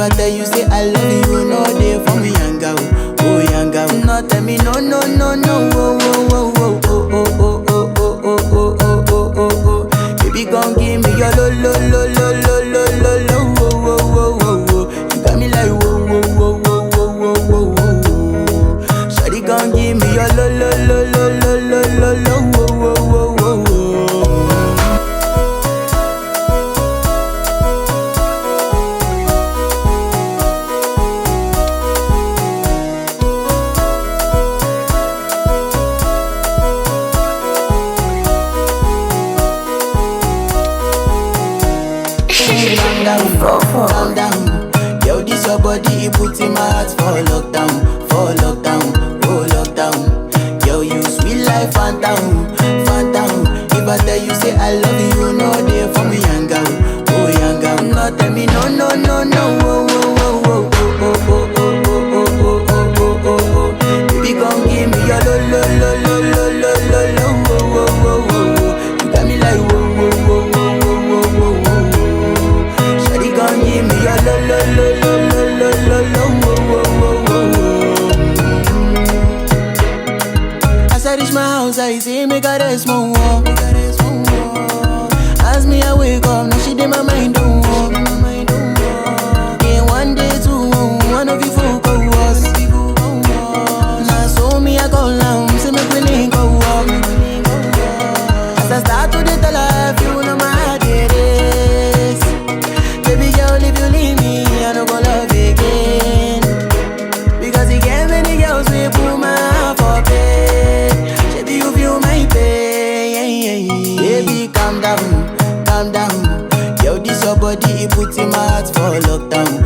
I tell you say I love you, no day for me yanga, oh yanga. No tell me no no no no, oh oh oh oh oh oh oh oh oh oh oh oh oh oh. Baby gon' give me your lo lo lo lo lo lo lo lo, oh oh oh oh oh. You got me like whoa whoa whoa whoa whoa whoa whoa whoa. Shawty gon' give me your lo lo lo lo lo lo lo lo, oh oh oh oh oh. Calm down. Yo, this your body, it puts in my heart for lockdown, oh lockdown. Yo, you sweet life, phantom, phantom. If I tell you say I love you, you know they for me yanga, oh yanga. No tell me no no no no, oh oh oh oh oh oh oh oh oh oh oh oh oh oh. Baby, come give me your lo lo lo lo lo lo lo lo, oh oh oh oh. You got me like whoa whoa whoa whoa whoa whoa whoa. Gon' give me your lo lo lo lo lo lo lo lo, wo wo wo wo. As I reach my house, I see me got a small wall. As me I wake up, now she did my mind don't walk. Then one day two, one of you folk go was. Now so me I go down, see me feeling go walk. As I start to the tell her, you know my heart it is. Baby girl, if you leave me, I don't go love again. Because you get many girls we put my heart for bed. Baby, you feel my pain. Baby, calm down, calm down. Yo, this your body, it puts in my heart for lockdown,